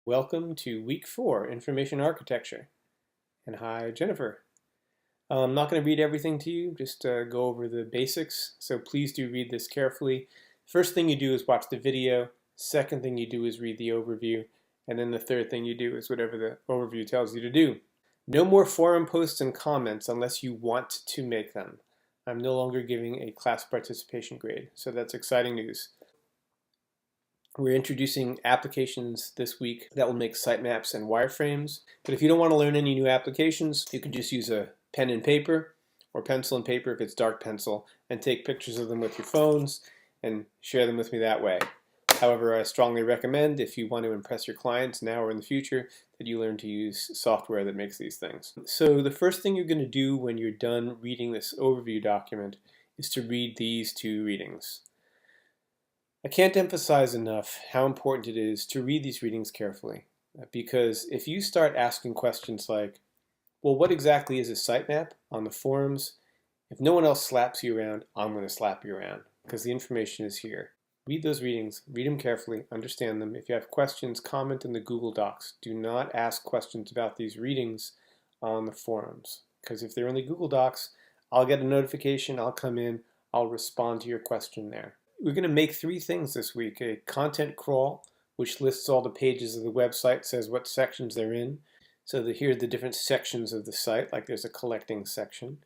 Welcome to week 4, Information Architecture. And hi, Jennifer. I'm not going to read everything to you, just go over the basics. So please do read this carefully. First thing you do is watch the video. Second thing you do is read the overview. And then the third thing you do is whatever the overview tells you to do. No more forum posts and comments unless you want to make them. I'm no longer giving a class participation grade, so that's exciting news. We're introducing applications this week that will make sitemaps and wireframes. But if you don't want to learn any new applications, you can just use a pen and paper or pencil and paper if it's dark pencil and take pictures of them with your phones and share them with me that way. However, I strongly recommend if you want to impress your clients now or in the future that you learn to use software that makes these things. So the first thing you're going to do when you're done reading this overview document is to read these two readings. I can't emphasize enough how important it is to read these readings carefully, because if you start asking questions like, well, what exactly is a sitemap on the forums? If no one else slaps you around, I'm going to slap you around, because the information is here. Read those readings, read them carefully, understand them. If you have questions, comment in the Google Docs. Do not ask questions about these readings on the forums, because if they're in the Google Docs, I'll get a notification, I'll come in, I'll respond to your question there. We're going to make 3 things this week. A content crawl, which lists all the pages of the website, says what sections they're in. So here are the different sections of the site, like there's a collecting section.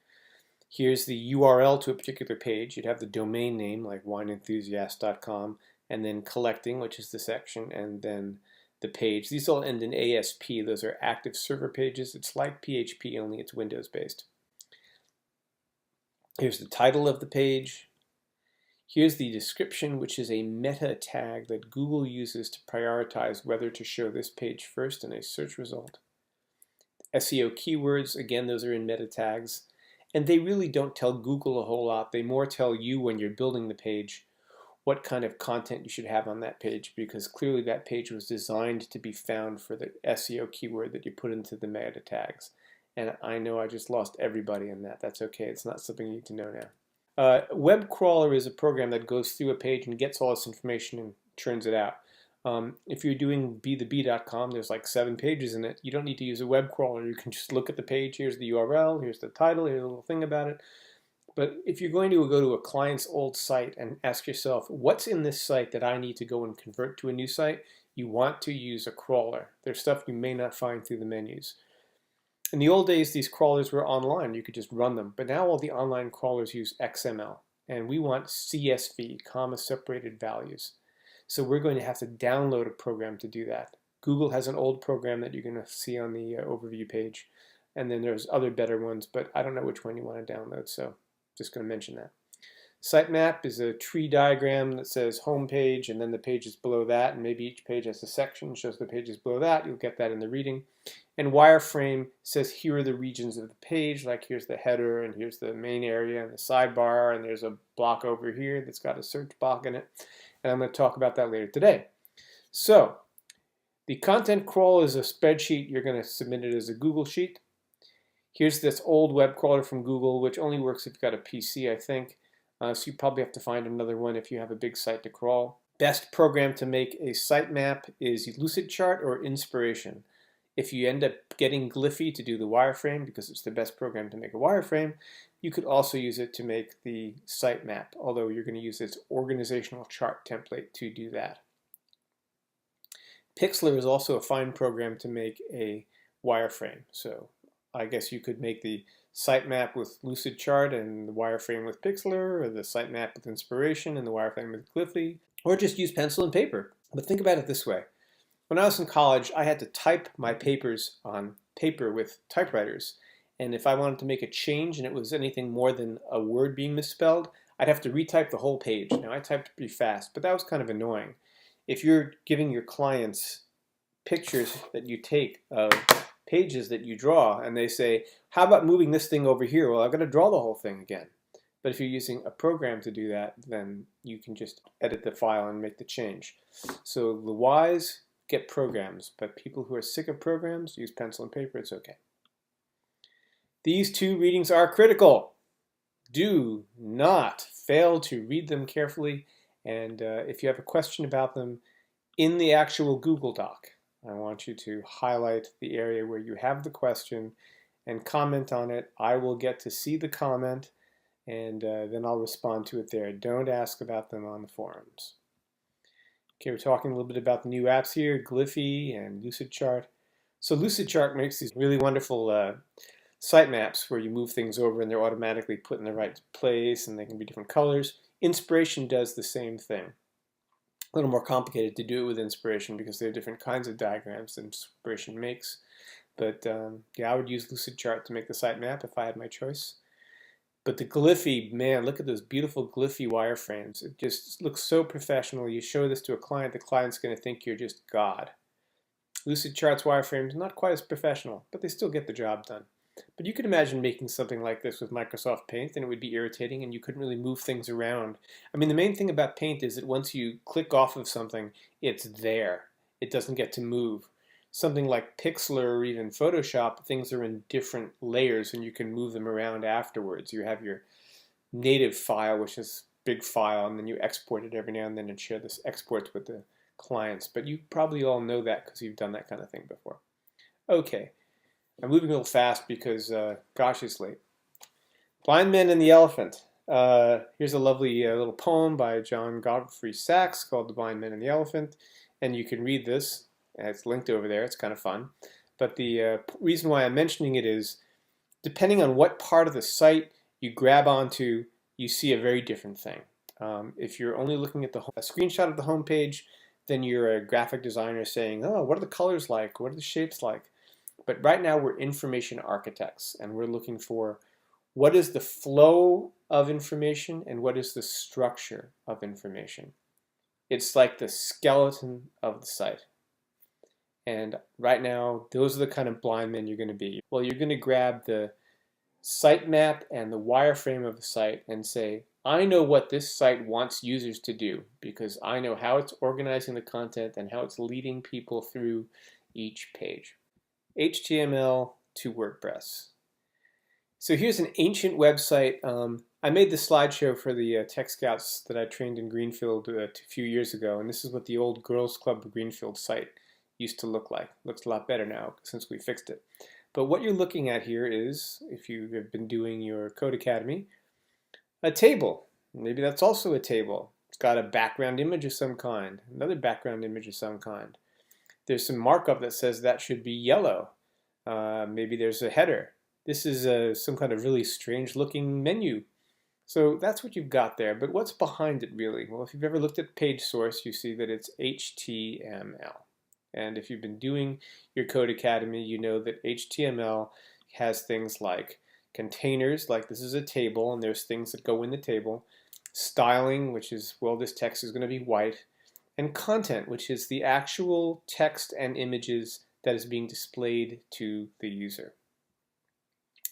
Here's the URL to a particular page. You'd have the domain name, like wineenthusiast.com, and then collecting, which is the section, and then the page. These all end in ASP. Those are active server pages. It's like PHP, only it's Windows-based. Here's the title of the page. Here's the description, which is a meta tag that Google uses to prioritize whether to show this page first in a search result. SEO keywords, again, those are in meta tags. And they really don't tell Google a whole lot. They more tell you when you're building the page what kind of content you should have on that page, because clearly that page was designed to be found for the SEO keyword that you put into the meta tags. And I know I just lost everybody in that. That's okay. It's not something you need to know now. Web crawler is a program that goes through a page and gets all this information and turns it out. If you're doing be2be.com, there's like 7 pages in it. You don't need to use a web crawler. You can just look at the page. Here's the URL. Here's the title. Here's a little thing about it. But if you're going to go to a client's old site and ask yourself, what's in this site that I need to go and convert to a new site, you want to use a crawler. There's stuff you may not find through the menus. In the old days, these crawlers were online. You could just run them. But now all the online crawlers use XML. And we want CSV, comma-separated values. So we're going to have to download a program to do that. Google has an old program that you're going to see on the overview page. And then there's other better ones, but I don't know which one you want to download, so just going to mention that. Sitemap is a tree diagram that says home page, and then the pages below that, and maybe each page has a section, shows the pages below that. You'll get that in the reading. And wireframe says here are the regions of the page, like here's the header, and here's the main area, and the sidebar, and there's a block over here that's got a search box in it. And I'm going to talk about that later today. So, the content crawl is a spreadsheet. You're going to submit it as a Google Sheet. Here's this old web crawler from Google, which only works if you've got a PC, I think. So you probably have to find another one if you have a big site to crawl. Best program to make a sitemap is Lucidchart or Inspiration. If you end up getting Glyphy to do the wireframe, because it's the best program to make a wireframe, you could also use it to make the sitemap, although you're going to use its organizational chart template to do that. Pixlr is also a fine program to make a wireframe. So I guess you could make the sitemap with Lucidchart and the wireframe with Pixlr, or the sitemap with Inspiration and the wireframe with Glyphy, or just use pencil and paper. But think about it this way. When I was in college, I had to type my papers on paper with typewriters. And if I wanted to make a change and it was anything more than a word being misspelled, I'd have to retype the whole page. Now, I typed pretty fast, but that was kind of annoying. If you're giving your clients pictures that you take of pages that you draw, and they say, how about moving this thing over here? Well, I've got to draw the whole thing again. But if you're using a program to do that, then you can just edit the file and make the change. So the wise get programs, but people who are sick of programs use pencil and paper. It's okay. These 2 readings are critical. Do not fail to read them carefully, and if you have a question about them, in the actual Google Doc, I want you to highlight the area where you have the question and comment on it. I will get to see the comment, and then I'll respond to it there. Don't ask about them on the forums. Okay, we're talking a little bit about the new apps here, Glyphy and Lucidchart. So Lucidchart makes these really wonderful sitemaps where you move things over and they're automatically put in the right place and they can be different colors. Inspiration does the same thing. A little more complicated to do it with Inspiration because there are different kinds of diagrams that Inspiration makes. But yeah, I would use Lucidchart to make the sitemap if I had my choice. But the Glyphy, man, look at those beautiful Glyphy wireframes. It just looks so professional. You show this to a client, the client's going to think you're just God. Lucidchart's wireframes, not quite as professional, but they still get the job done. But you could imagine making something like this with Microsoft Paint, and it would be irritating, and you couldn't really move things around. I mean, the main thing about Paint is that once you click off of something, it's there. It doesn't get to move. Something like Pixlr or even Photoshop, things are in different layers, and you can move them around afterwards. You have your native file, which is a big file, and then you export it every now and then and share this exports with the clients. But you probably all know that because you've done that kind of thing before. Okay. I'm moving a little fast because, gosh, it's late. Blind Man and the Elephant. Here's a lovely little poem by John Godfrey Sachs called The Blind Man and the Elephant. And you can read this. It's linked over there. It's kind of fun. But the reason why I'm mentioning it is, depending on what part of the site you grab onto, you see a very different thing. If you're only looking at a screenshot of the home page, then you're a graphic designer saying, oh, what are the colors like? What are the shapes like? But right now we're information architects, and we're looking for what is the flow of information and what is the structure of information. It's like the skeleton of the site. And right now, those are the kind of blind men you're going to be. Well, you're going to grab the sitemap and the wireframe of the site and say, I know what this site wants users to do because I know how it's organizing the content and how it's leading people through each page. HTML to WordPress. So here's an ancient website. I made the slideshow for the Tech Scouts that I trained in Greenfield a few years ago, and this is what the old Girls Club of Greenfield site used to look like. Looks a lot better now since we fixed it. But what you're looking at here is, if you have been doing your Code Academy, a table. Maybe that's also a table. It's got a background image of some kind, another background image of some kind. There's some markup that says that should be yellow. Maybe there's a header. This is some kind of really strange looking menu. So that's what you've got there, but what's behind it really? Well, if you've ever looked at page source, you see that it's HTML. And if you've been doing your Code Academy, you know that HTML has things like containers, like this is a table and there's things that go in the table, styling, which is, well, this text is going to be white, and content, which is the actual text and images that is being displayed to the user.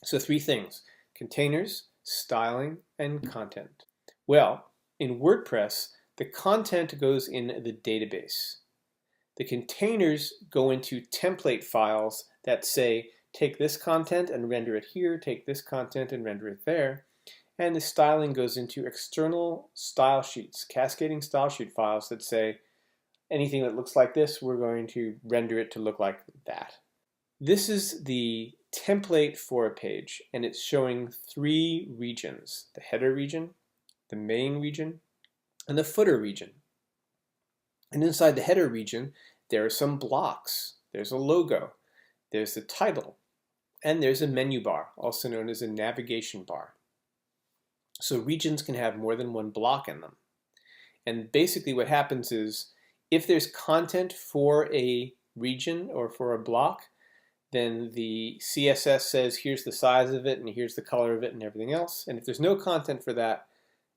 So three things: containers, styling, and content. Well, in WordPress, the content goes in the database. The containers go into template files that say, take this content and render it here, take this content and render it there. And the styling goes into external style sheets, cascading style sheet files that say, anything that looks like this, we're going to render it to look like that. This is the template for a page, and it's showing three regions: the header region, the main region, and the footer region. And inside the header region, there are some blocks. There's a logo, there's the title, and there's a menu bar, also known as a navigation bar. So regions can have more than one block in them. And basically what happens is, if there's content for a region or for a block, then the CSS says here's the size of it and here's the color of it and everything else. And if there's no content for that,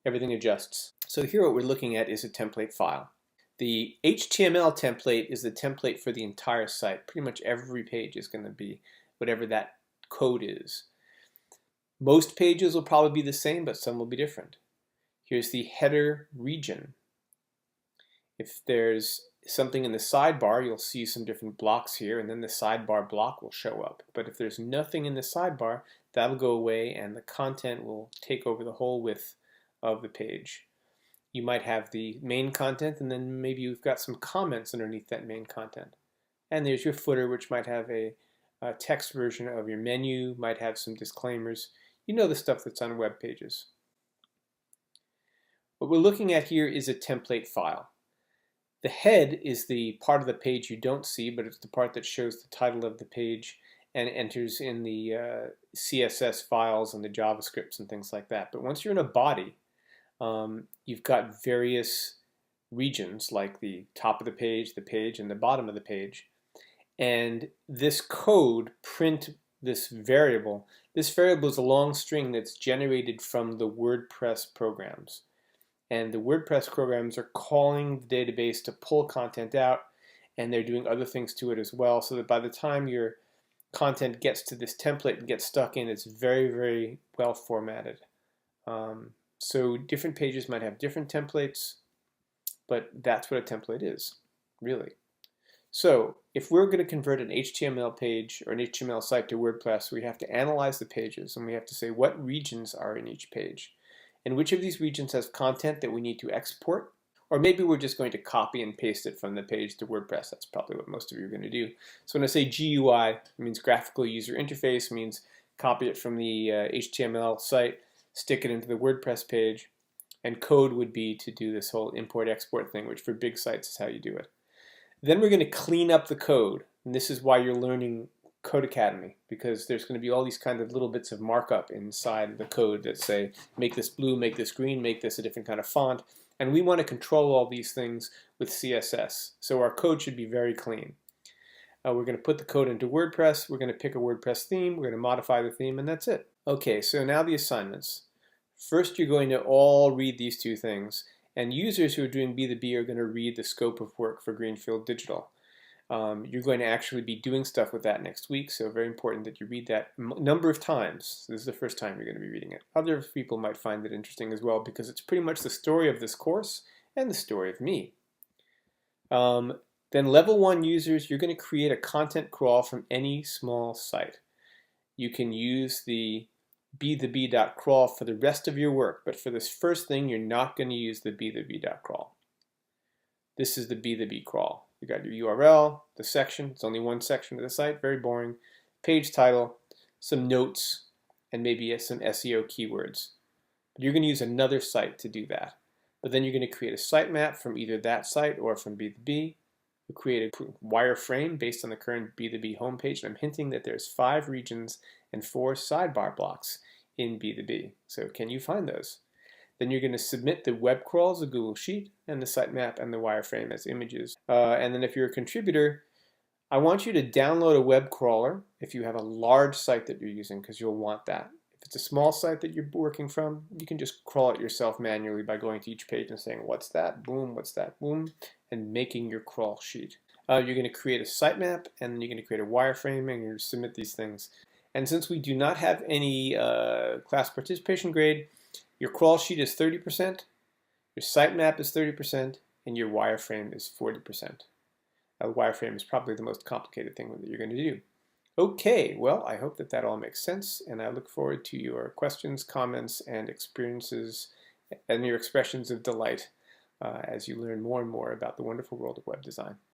everything adjusts. So here what we're looking at is a template file. The HTML template is the template for the entire site. Pretty much every page is going to be whatever that code is. Most pages will probably be the same, but some will be different. Here's the header region. If there's something in the sidebar, you'll see some different blocks here, and then the sidebar block will show up. But if there's nothing in the sidebar, that'll go away and the content will take over the whole width of the page. You might have the main content, and then maybe you've got some comments underneath that main content. And there's your footer, which might have a text version of your menu, might have some disclaimers. You know the stuff that's on web pages. What we're looking at here is a template file. The head is the part of the page you don't see, but it's the part that shows the title of the page and enters in the CSS files and the JavaScripts and things like that. But once you're in a body, you've got various regions like the top of the page, and the bottom of the page. And this code, print this variable. This variable is a long string that's generated from the WordPress programs. And the WordPress programs are calling the database to pull content out, and they're doing other things to it as well, so that by the time your content gets to this template and gets stuck in, it's very, very well formatted. So different pages might have different templates, but that's what a template is, really. So if we're going to convert an HTML page or an HTML site to WordPress, we have to analyze the pages, and we have to say what regions are in each page. And which of these regions has content that we need to export? Or maybe we're just going to copy and paste it from the page to WordPress. That's probably what most of you are going to do. So when I say GUI, it means graphical user interface, means copy it from the HTML site, stick it into the WordPress page, and code would be to do this whole import-export thing, which for big sites is how you do it. Then we're going to clean up the code, and this is why you're learning Code Academy, because there's going to be all these kind of little bits of markup inside the code that say make this blue, make this green, make this a different kind of font, and we want to control all these things with CSS. So our code should be very clean. We're going to put the code into WordPress, we're going to pick a WordPress theme, we're going to modify the theme, and that's it. Okay, so now the assignments. First you're going to all read these two things, and users who are doing B2B are going to read the scope of work for Greenfield Digital. You're going to actually be doing stuff with that next week, so very important that you read that a number of times. This is the first time you're going to be reading it. Other people might find it interesting as well because it's pretty much the story of this course and the story of me. Then level 1 users, you're going to create a content crawl from any small site. You can use the b2b.crawl for the rest of your work, but for this first thing, you're not going to use the b2b.crawl. This is the b2b crawl. You got your URL, the section, it's only one section of the site, very boring, page title, some notes, and maybe some SEO keywords. But you're going to use another site to do that. But then you're going to create a sitemap from either that site or from B2B. You create a wireframe based on the current B2B homepage, and I'm hinting that there's 5 regions and 4 sidebar blocks in B2B. So can you find those? Then you're going to submit the web crawl as a Google Sheet and the sitemap and the wireframe as images. And then if you're a contributor, I want you to download a web crawler if you have a large site that you're using, because you'll want that. If it's a small site that you're working from, you can just crawl it yourself manually by going to each page and saying, what's that? Boom, what's that? Boom, and making your crawl sheet. You're going to create a sitemap, and then you're going to create a wireframe, and you're going to submit these things. And since we do not have any class participation grade, your crawl sheet is 30%, your sitemap is 30%, and your wireframe is 40%. The wireframe is probably the most complicated thing that you're going to do. Okay, well, I hope that that all makes sense, and I look forward to your questions, comments, and experiences, and your expressions of delight as you learn more and more about the wonderful world of web design.